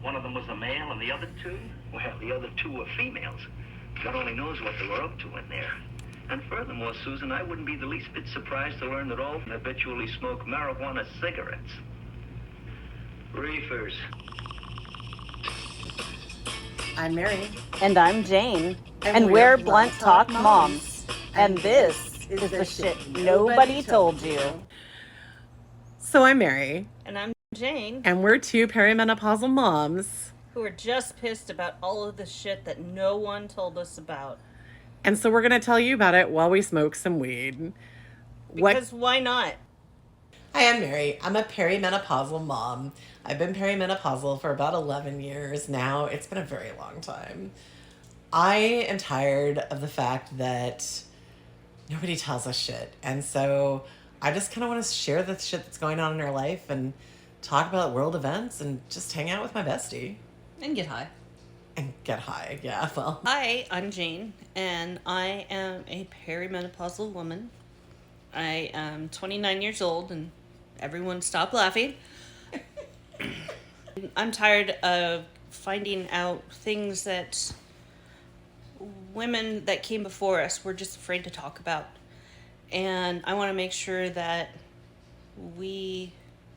one of them was a male and the other two? Well, the other two were females. God only knows what they were up to in there. And furthermore, Susan, I wouldn't be the least bit surprised to learn that all of them habitually smoke marijuana cigarettes. Reefers. I'm Mary. And I'm Jane. And we're Blunt Talk Moms. And this is the shit nobody told you. So I'm Mary. And I'm Jane. And we're two perimenopausal moms. Who are just pissed about all of the shit that no one told us about. And so we're going to tell you about it while we smoke some weed. Because why not? Hi, I'm Mary. I'm a perimenopausal mom. I've been perimenopausal for about 11 years now. It's been a very long time. I am tired of the fact that nobody tells us shit. And so I just kind of want to share the shit that's going on in our life and talk about world events and just hang out with my bestie. And get high. And get high, yeah, well. Hi, I'm Jane, and I am a perimenopausal woman. I am 29 years old, and everyone stop laughing. I'm tired of finding out things that women that came before us were just afraid to talk about. And I want to make sure that we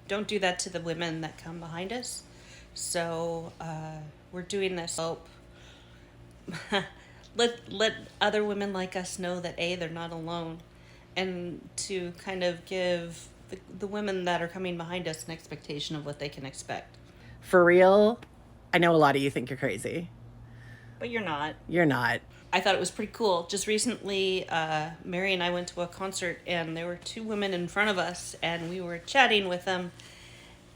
don't do that to the women that come behind us. So we're doing this to help let other women like us know that A, they're not alone, and to kind of give the women that are coming behind us an expectation of what they can expect. For real, I know a lot of you think you're crazy. But you're not. You're not. I thought it was pretty cool. Just recently, Mary and I went to a concert, and there were two women in front of us, and we were chatting with them,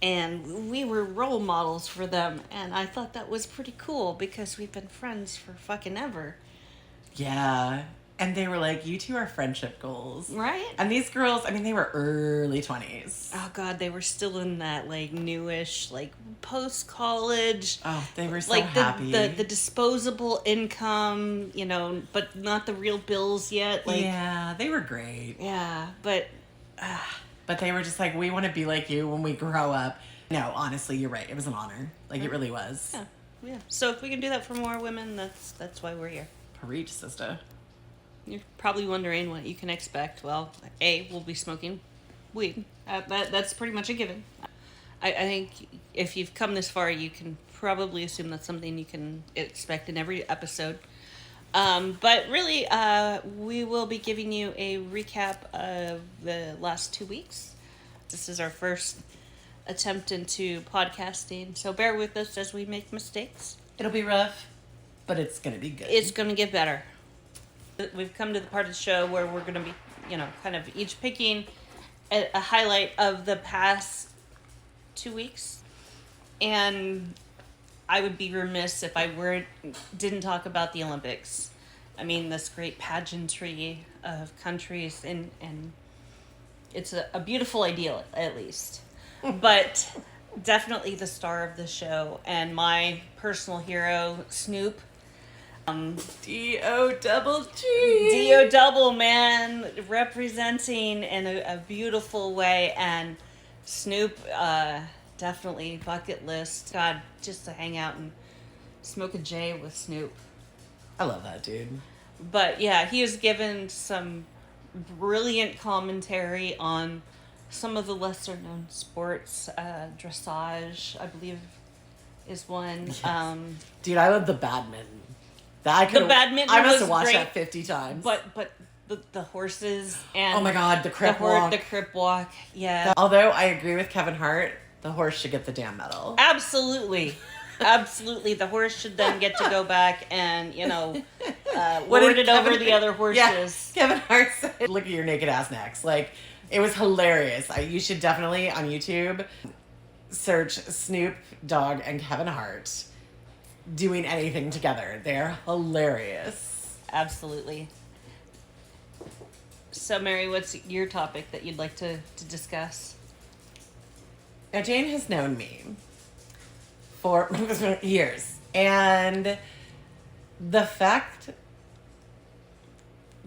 and we were role models for them, and I thought that was pretty cool because we've been friends for fucking ever. Yeah. And they were like, you two are friendship goals. Right? And these girls, I mean, they were early 20s. Oh, God, they were still in that, like, newish, like, post-college. Oh, they were so like happy. The disposable income, you know, but not the real bills yet. Like, yeah, they were great. Yeah, but... But they were just like, we want to be like you when we grow up. No, honestly, you're right. It was an honor. Like, it really was. Yeah. So if we can do that for more women, that's why we're here. Preach, sister. You're probably wondering what you can expect. Well, A, we'll be smoking weed. That's pretty much a given. I think if you've come this far, you can probably assume that's something you can expect in every episode. But really, we will be giving you a recap of the last 2 weeks. This is our first attempt into podcasting, so bear with us as we make mistakes. It'll be rough, but it's going to be good. It's going to get better. We've come to the part of the show where we're going to be, kind of each picking a highlight of the past 2 weeks. And I would be remiss if I didn't talk about the Olympics. I mean, this great pageantry of countries, and it's a beautiful ideal, at least. But definitely the star of the show, and my personal hero, Snoop. D-O-double-G. D-O-double, man, representing in a beautiful way, and Snoop, definitely bucket list. God, just to hang out and smoke a J with Snoop. I love that dude. But yeah, he has given some brilliant commentary on some of the lesser known sports. Dressage, I believe, is one. Yes. Dude, I love the badminton. I must have watched that 50 times. But the horses and oh my God, the crip walk. The crip walk, yeah. Although I agree with Kevin Hart, the horse should get the damn medal. Absolutely. Absolutely. The horse should then get to go back and, lord it over the other horses. Yeah, Kevin Hart said, look at your naked ass necks. Like, it was hilarious. You should definitely, on YouTube, search Snoop Dogg and Kevin Hart doing anything together. They're hilarious. Absolutely. So, Mary, what's your topic that you'd like to discuss? Now, Jane has known me for years. And the fact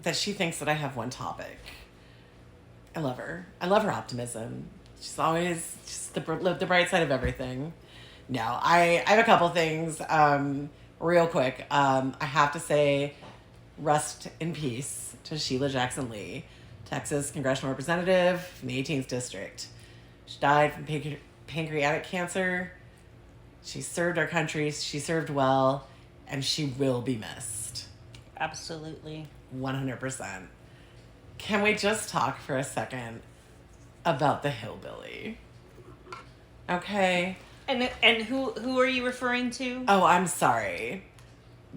that she thinks that I have one topic, I love her. I love her optimism. She's always just the bright side of everything. No, I have a couple things. Real quick. I have to say, rest in peace to Sheila Jackson Lee, Texas congressional representative from the 18th district. She died from pancreatic cancer. She served our country. She served well, and she will be missed. Absolutely. 100%. Can we just talk for a second about the hillbilly? Okay. And who are you referring to? Oh, I'm sorry.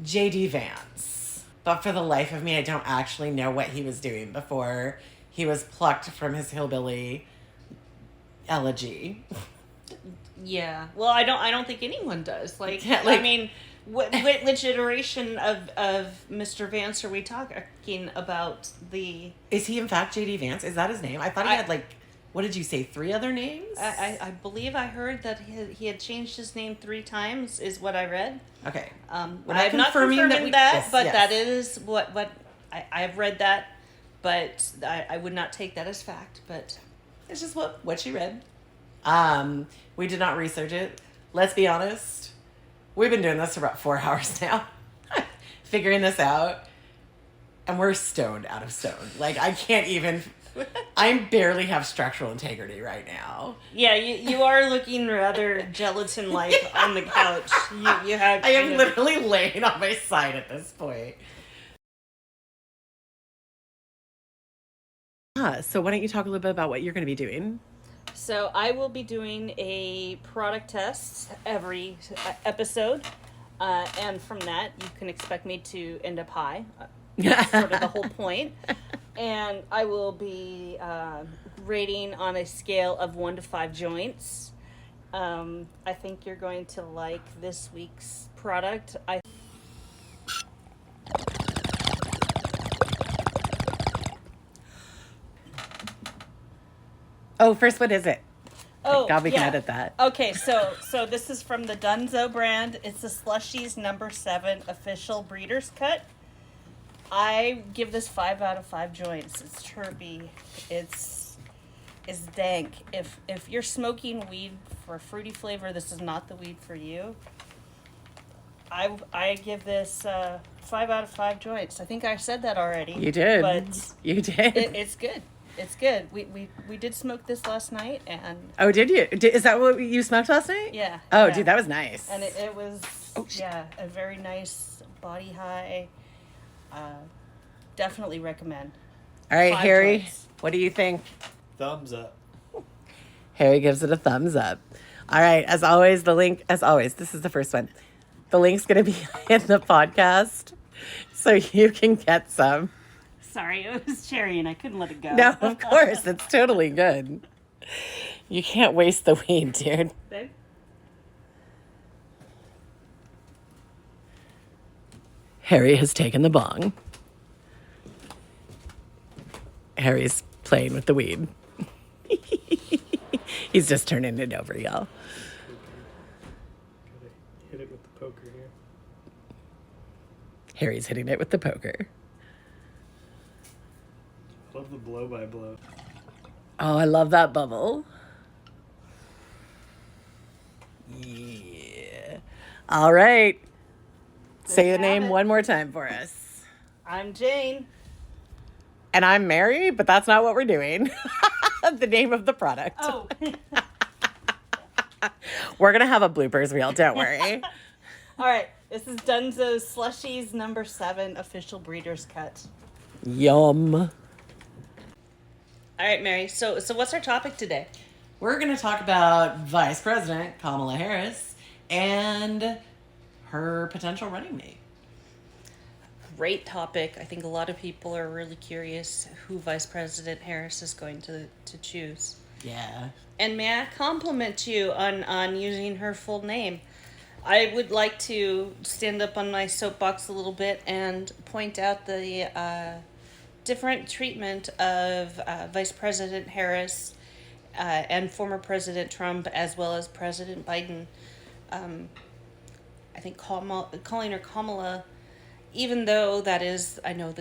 J.D. Vance. But for the life of me, I don't actually know what he was doing before he was plucked from his hillbilly elegy. Yeah. Well, I don't think anyone does. Like, Yeah, like- I mean, which iteration of Mr. Vance are we talking about? Is he in fact J.D. Vance? Is that his name? I thought he had what did you say, 3 other names? I believe I heard that he had changed his name 3 times, is what I read. Okay. We're not confirming that, yes, but yes. that is what I've read that, but I would not take that as fact. But It's just what she read. We did not research it. Let's be honest. We've been doing this for about 4 hours now. Figuring this out. And we're stoned out of stone. Like, I can't even... I barely have structural integrity right now. yeah, you are looking rather gelatin-like on the couch. You have. I am literally laying on my side at this point. So why don't you talk a little bit about what you're going to be doing? So I will be doing a product test every episode, and from that you can expect me to end up high. That's sort of the whole point. And I will be rating on a scale of 1 to 5 joints. I think you're going to like this week's product. Oh, first, what is it? Oh, God, we can yeah. edit that. Okay, so this is from the Dunzo brand. It's the Slushies number 7 official Breeder's Cut. I give this 5 out of 5 joints. It's chirpy. It's dank. If you're smoking weed for fruity flavor, this is not the weed for you. I give this 5 out of 5 joints. I think I said that already. You did. But You did. it's good. It's good. We did smoke this last night, and Oh, did you? Is that what you smoked last night? yeah. Oh, yeah. dude, that was nice. And it was, Oh, shit. yeah, a very nice body high. Definitely recommend. All right, 5 Harry, joints. what do you think? Thumbs up. Harry gives it a thumbs up. All right, as always, this is the first one. The link's going to be in the podcast, so you can get some. Sorry, it was cherry and I couldn't let it go. No, of course, it's totally good. You can't waste the weed, dude. Babe? Harry has taken the bong. Harry's playing with the weed. He's just turning it over, y'all. Gotta hit it with the poker here. Harry's hitting it with the poker. Love the blow by blow. Oh, I love that bubble. Yeah. All right. Say the have name it. one more time for us. I'm Jane. And I'm Mary, but that's not what we're doing. The name of the product. Oh. We're going to have a bloopers reel, don't worry. All right. This is Dunzo's Slushies number 7 official Breeder's Cut. Yum. All right, Mary. So what's our topic today? We're going to talk about Vice President Kamala Harris and her potential running mate. Great topic. I think a lot of people are really curious who Vice President Harris is going to choose. Yeah. And may I compliment you on using her full name? I would like to stand up on my soapbox a little bit and point out the different treatment of Vice President Harris and former President Trump, as well as President Biden. I think calling her Kamala, even though that is, I know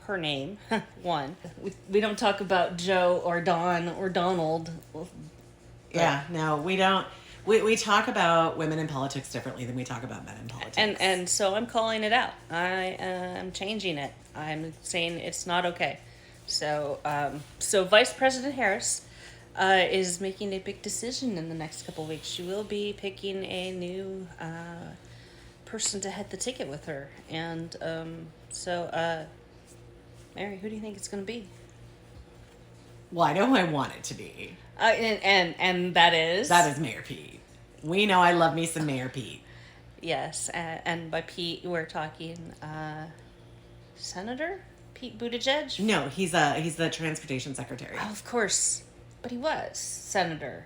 her name, one. We don't talk about Joe or Don or Donald. Yeah, no, we don't. We talk about women in politics differently than we talk about men in politics. And so I'm calling it out. I am changing it. I'm saying it's not okay. So so Vice President Harris is making a big decision in the next couple weeks. She will be picking a new person to head the ticket with her, and so Mary, who do you think it's going to be? Well, I know who I want it to be. And that is Mayor Pete. We know I love me some Mayor Pete. yes, and by Pete we're talking Senator Pete Buttigieg. No, he's the transportation secretary. Oh, of course, but he was senator.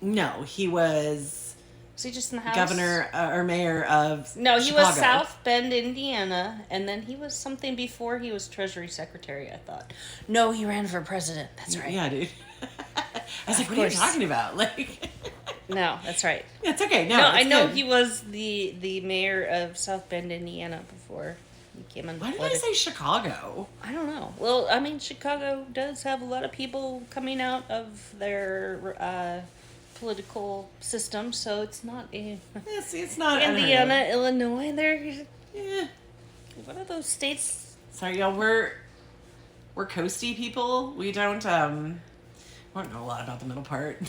No, he was Was he just in the House? governor or mayor of No, he Chicago. was South Bend, Indiana, and then he was something before he was Treasury Secretary, I thought. No, he ran for president. That's right. Yeah, dude. I was like, what are you course. talking about? Like, No, that's right. it's okay. No, No, it's I know good. he was the mayor of South Bend, Indiana before he came in. Why did I say Chicago? I don't know. Well, I mean, Chicago does have a lot of people coming out of their political system, so it's not a It's not unheard of. Indiana, Illinois. They're Yeah. one of those states. Sorry, y'all. We're coasty people. We don't know a lot about the middle part.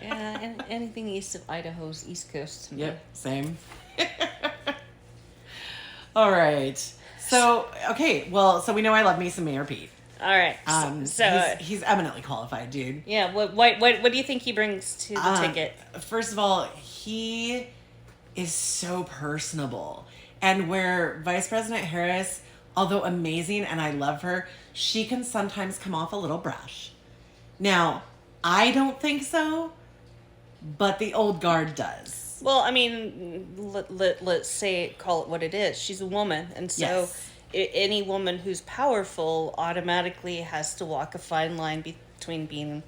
Yeah, and anything east of Idaho's East Coast. To me. Yep, same. All right. So okay, well, so we know I love me some Mayor Pete. All right. He's eminently qualified, dude. Yeah. What do you think he brings to the ticket? First of all, he is so personable. And where Vice President Harris, although amazing and I love her, she can sometimes come off a little brash. Now, I don't think so, but the old guard does. Well, I mean, let's say call it what it is. She's a woman, and so Yes. any woman who's powerful automatically has to walk a fine line between being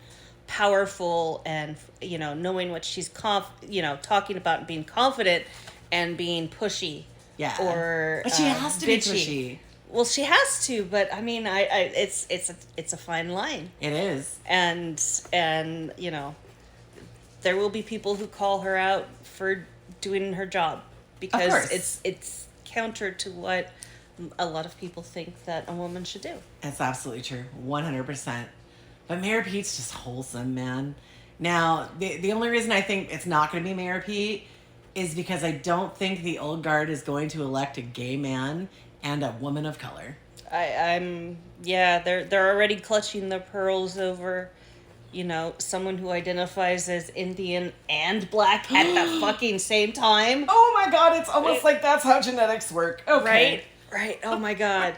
powerful and knowing what she's talking about and being confident and being pushy. Yeah. Or But she has to be bitchy. pushy. Well, she has to, but I mean, it's a fine line, It is. and there will be people who call her out for doing her job because course. it's counter to what a lot of people think that a woman should do. That's absolutely true. 100%. But Mayor Pete's just wholesome, man. Now, the only reason I think it's not going to be Mayor Pete is because I don't think the old guard is going to elect a gay man and a woman of color. They're already clutching their pearls over someone who identifies as Indian and black at the fucking same time. Oh my god, it's almost like that's how genetics work. Okay. Right. Oh my god.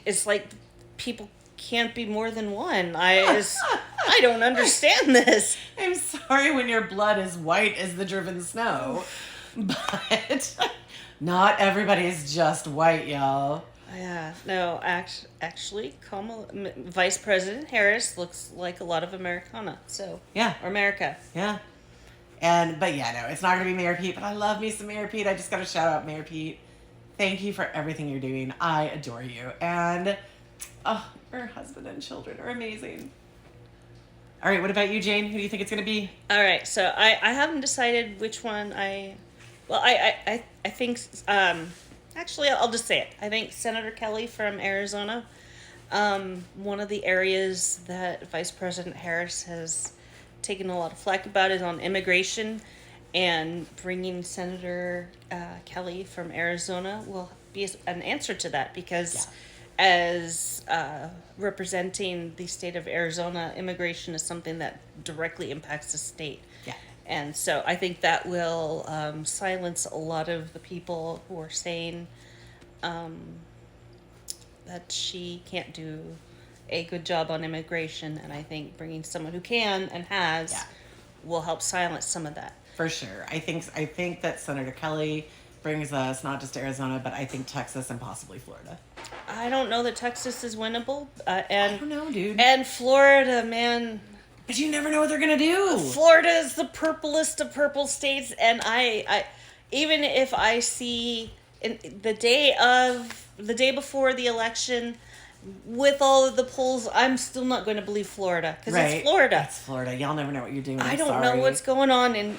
It's like people can't be more than one. I don't understand this. I'm sorry when your blood is white as the driven snow, but not everybody's just white, y'all. Yeah, no, actually, Vice President Harris looks like a lot of Americana, so Yeah. or America. Yeah. But yeah, no, it's not going to be Mayor Pete, but I love me some Mayor Pete. I just got to shout out Mayor Pete. Thank you for everything you're doing. I adore you. And, her husband and children are amazing. All right, what about you, Jane? Who do you think it's going to be? All right, so I haven't decided which one I think actually I'll just say it. I think Senator Kelly from Arizona. One of the areas that Vice President Harris has taken a lot of flack about is on immigration, and bringing Senator Kelly from Arizona will be an answer to that because as representing the state of Arizona, immigration is something that directly impacts the state. Yeah. And so I think that will silence a lot of the people who are saying that she can't do a good job on immigration. And I think bringing someone who can and has will help silence some of that. For sure. I think that Senator Kelly brings us not just Arizona, but I think Texas and possibly Florida. I don't know that Texas is winnable. I don't know, dude. And Florida, man. But you never know what they're going to do. Florida is the purplest of purple states, and I even if I see the day before the election with all of the polls, I'm still not going to believe Florida because it's Florida. It's Florida. Y'all never know what you're doing. I I'm don't sorry. know what's going on, and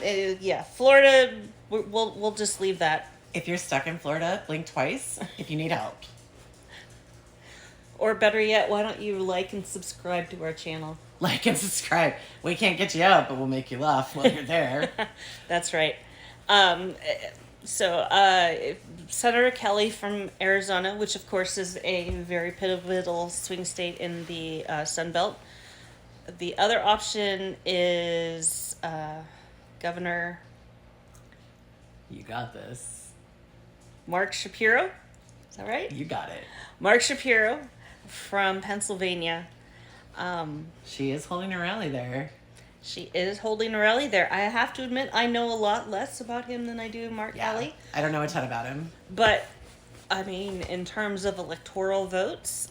Florida. We'll just leave that. If you're stuck in Florida, blink twice if you need help. Or better yet, why don't you like and subscribe to our channel? Like and subscribe. We can't get you up, but we'll make you laugh while you're there. That's right. So Senator Kelly from Arizona, which of course is a very pivotal swing state in the Sun Belt. The other option is Governor You got this. Mark Shapiro. Is that right? You got it. Mark Shapiro from Pennsylvania. She is holding a rally there. She is holding a rally there. I have to admit, I know a lot less about him than I do Mark Kelly. I don't know a ton about him. But, I mean, in terms of electoral votes,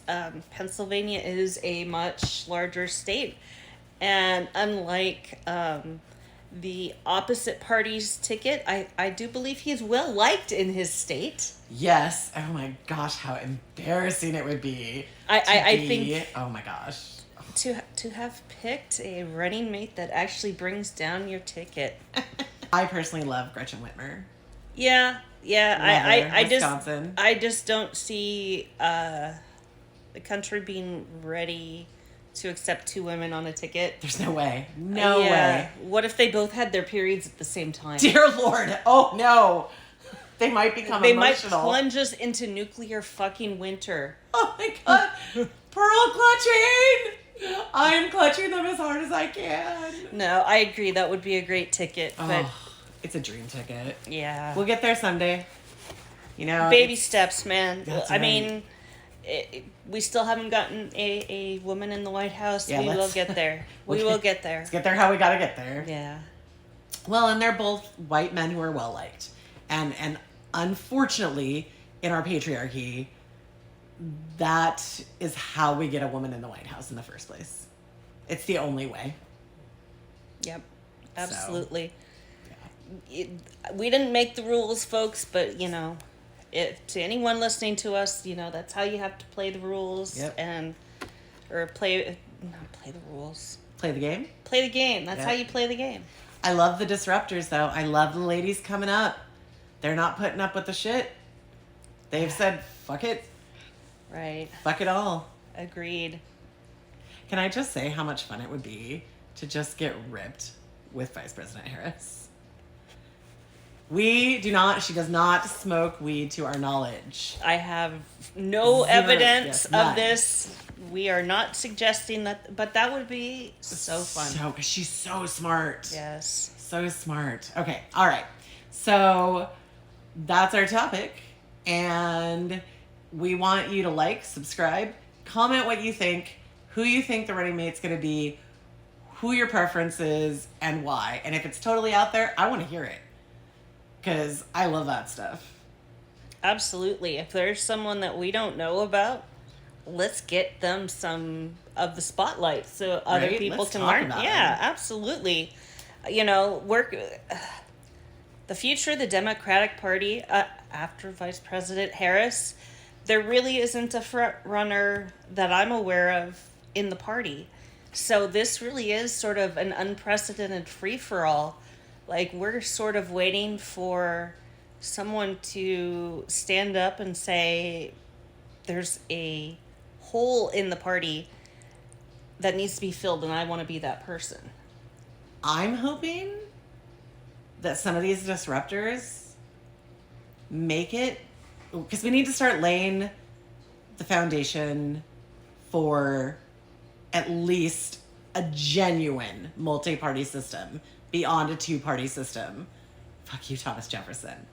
Pennsylvania is a much larger state. And unlike the opposite party's ticket, I do believe he is well liked in his state. Yes. Oh my gosh, how embarrassing it would be. I think Oh my gosh. to have picked a running mate that actually brings down your ticket. I personally love Gretchen Whitmer. Yeah. Love her. I Wisconsin. just don't see the country being ready to accept two women on a ticket. There's no way. No way. What if they both had their periods at the same time? Dear Lord. Oh no. They might become They emotional. might plunge us into nuclear fucking winter. Oh my god. Pearl clutching. I'm clutching them as hard as I can. No, I agree. That would be a great ticket. But It's a dream ticket. yeah. We'll get there someday. You know, Baby steps, man. That's I right. mean, we still haven't gotten a woman in the White House. Yeah, We will let's- get there. We will get there. Let's get there how we gotta get there. Yeah. Well, and they're both white men who are well liked. And unfortunately, in our patriarchy, that is how we get a woman in the White House in the first place. It's the only way. Yep. Absolutely. We didn't make the rules, folks, but, you know, to anyone listening to us, you know, that's how you have to play the rules. Yep. Not play the rules. Play the game. Play the game. That's Yep. how you play the game. I love the disruptors, though. I love the ladies coming up. They're not putting up with the shit. They've said, fuck it. Right. Fuck it all. Agreed. Can I just say how much fun it would be to just get ripped with Vice President Harris? She does not smoke weed to our knowledge. I have no Zero, evidence yes, of none. this. We are not suggesting that, but that would be so fun. Because she's so smart. Yes. So smart. Okay, all right. So that's our topic. And we want you to like, subscribe, comment what you think, who you think the running mate's going to be, who your preference is, and why. And if it's totally out there, I want to hear it. Because I love that stuff. Absolutely. If there's someone that we don't know about, let's get them some of the spotlight so other Right? people Let's can talk learn. about Yeah, it. absolutely. You know, the future of the Democratic Party after Vice President Harris, there really isn't a front runner that I'm aware of in the party. So this really is sort of an unprecedented free-for-all. Like, we're sort of waiting for someone to stand up and say, there's a hole in the party that needs to be filled, and I want to be that person. I'm hoping that some of these disruptors make it, because we need to start laying the foundation for at least a genuine multi-party system beyond a two-party system. Fuck you, Thomas Jefferson.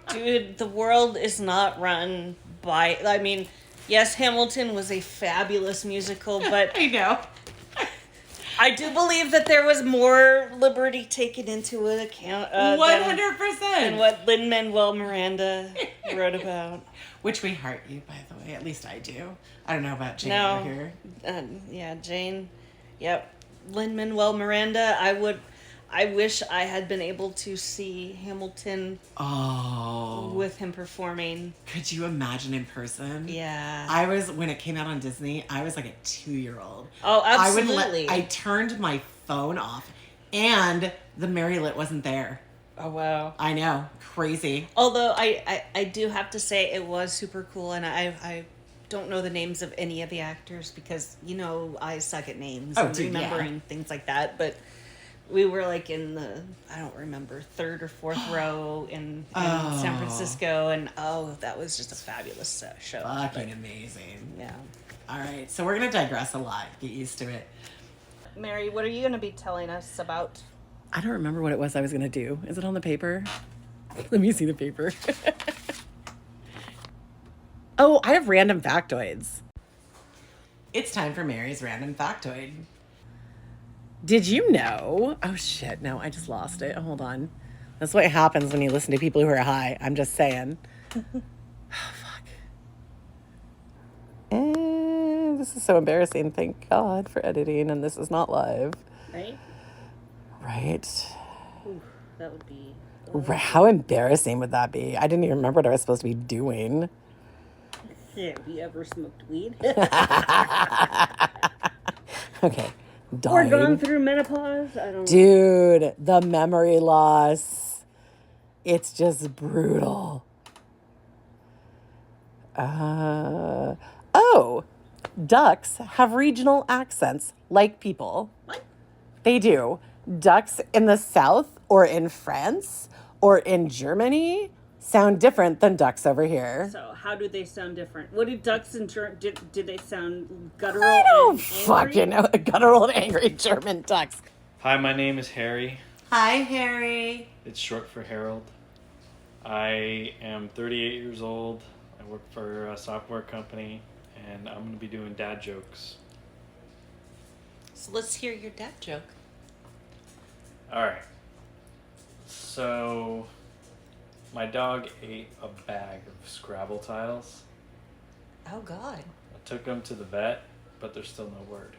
Dude, the world is not run by... I mean, yes, Hamilton was a fabulous musical, but I know. I do believe that there was more liberty taken into account than 100%. what Lin-Manuel Miranda wrote about. Which we heart you, by the way. At least I do. I don't know about Jane No. over here. Yeah, Jane. Yep. Lin-Manuel Miranda, I wish I had been able to see Hamilton Oh. with him performing. Could you imagine in person? Yeah. When it came out on Disney, I was like a 2-year-old. Oh, absolutely. I turned my phone off and the Mary Lit wasn't there. Oh, wow. I know. Crazy. Although I do have to say it was super cool, and I don't know the names of any of the actors because, I suck at names and dude, remembering things like that, but we were like in the, I don't remember, third or fourth row in San Francisco, and that was just a fabulous show. Fucking amazing. Yeah. All right. So we're going to digress a lot. Get used to it. Mary, what are you going to be telling us about? I don't remember what it was I was going to do. Is it on the paper? Let me see the paper. Oh, I have random factoids. It's time for Mary's random factoid. Did you know? Oh shit, no, I just lost it. Hold on. That's what happens when you listen to people who are high. I'm just saying. Oh, fuck. This is so embarrassing. Thank God for editing, and this is not live. Right? Right? Ooh, that would be... How embarrassing would that be? I didn't even remember what I was supposed to be doing. Yeah, have you ever smoked weed? Okay. Or Dying. gone through menopause? I don't know. Dude, the memory loss. It's just brutal. Ducks have regional accents like people. What? They do. Ducks in the South or in France or in Germany sound different than ducks over here. So how do they sound different? What do ducks in did they sound guttural? I don't and fucking know. Guttural and angry German ducks. Hi, my name is Harry. Hi, Harry. It's short for Harold. I am 38 years old. I work for a software company, and I'm going to be doing dad jokes. So let's hear your dad joke. All right. So, my dog ate a bag of Scrabble tiles. Oh God. I took him to the vet, but there's still no word.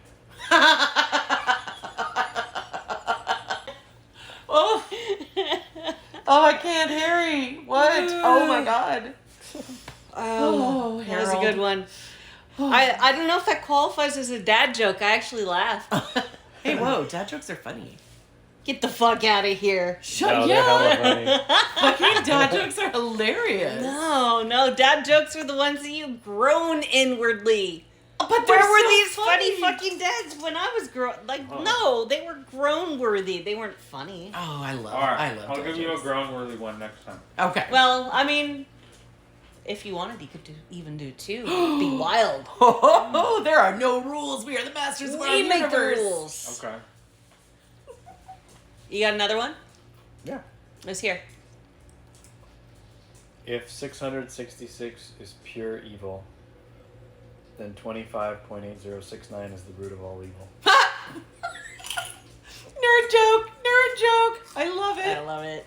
Oh. Oh, I can't, Harry. What? Oh my God. Oh, that was a good one. I don't know if that qualifies as a dad joke. I actually laughed. Hey, whoa, dad jokes are funny. Get the fuck out of here. No, they're hella funny. Fucking dad jokes are hilarious. No, dad jokes are the ones that you groan inwardly. But Where were so these funny funny fucking dads when I was no, they were groan worthy. They weren't funny. Oh, I love I'll dad give you a jokes. grown-worthy one next time. Okay. Well, I mean, if you wanted, you could even do two. Be wild. Oh, there are no rules. We are the masters of our We make the universe. rules. Okay. You got another one? Yeah. Let's hear. If 666 is pure evil, then 25.8069 is the root of all evil. Nerd joke. I love it. I love it.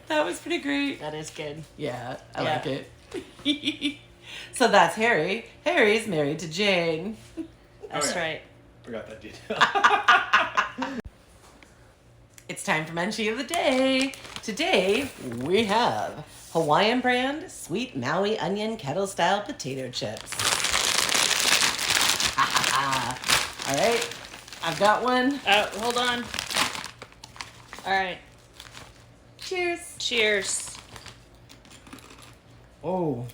That was pretty great. That is good. Yeah, I Yeah. like it. So that's Harry. Harry's married to Jane. That's Okay. right. Forgot that detail. It's time for Munchie of the Day. Today we have Hawaiian brand sweet Maui onion kettle style potato chips. All right, I've got one. Hold on. All right. Cheers. Cheers. Oh,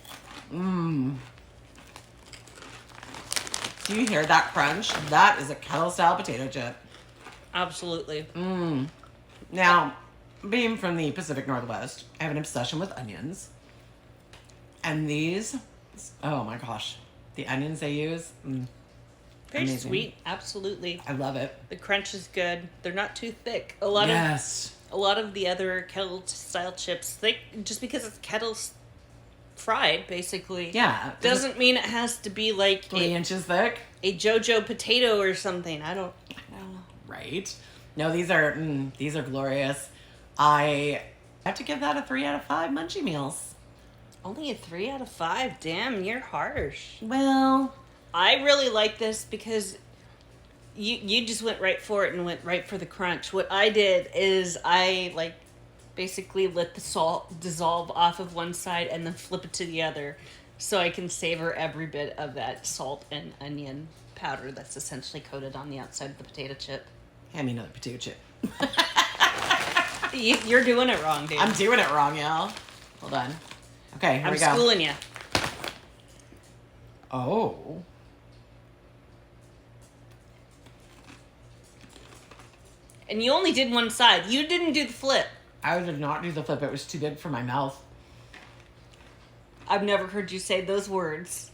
Do you hear that crunch? That is a kettle style potato chip. Absolutely. Now, being from the Pacific Northwest, I have an obsession with onions. And these, oh my gosh, the onions they use, Very amazing. sweet. Absolutely. I love it. The crunch is good. They're not too thick. A lot of the other kettle style chips, just because it's kettle fried, basically. Yeah. Doesn't mean it has to be like 3 inches thick. a JoJo potato or something. I don't know. Right. No, these are glorious. I have to give that a 3 out of 5 Munchie meals. Only a 3 out of 5. Damn, you're harsh. Well, I really like this because You just went right for it and went right for the crunch. What I did is I like basically let the salt dissolve off of one side and then flip it to the other, so I can savor every bit of that salt and onion powder that's essentially coated on the outside of the potato chip. Hand me another potato chip. You're doing it wrong, dude. I'm doing it wrong, y'all. Hold on. Okay, here I'm we go. schooling you. Oh. And you only did one side. You didn't do the flip. I did not do the flip. It was too big for my mouth. I've never heard you say those words.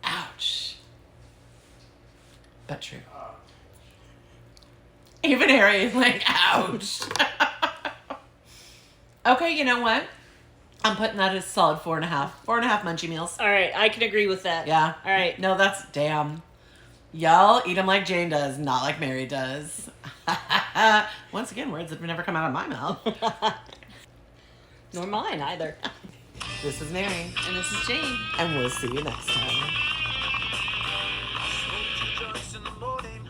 Ouch. But true. Even Harry is like, ouch. Okay, you know what? I'm putting that as solid 4.5. 4.5 munchie meals. All right, I can agree with that. Yeah. All right. No, that's damn. Y'all eat them like Jane does, not like Mary does. Once again, words that would never come out of my mouth. Nor mine either. This is Mary, And this is Jane. and we'll see you next time. Joints in the morning.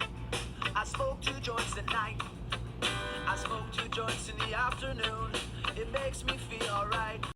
I smoke 2 joints at night. I smoke 2 joints in the afternoon. It makes me feel alright.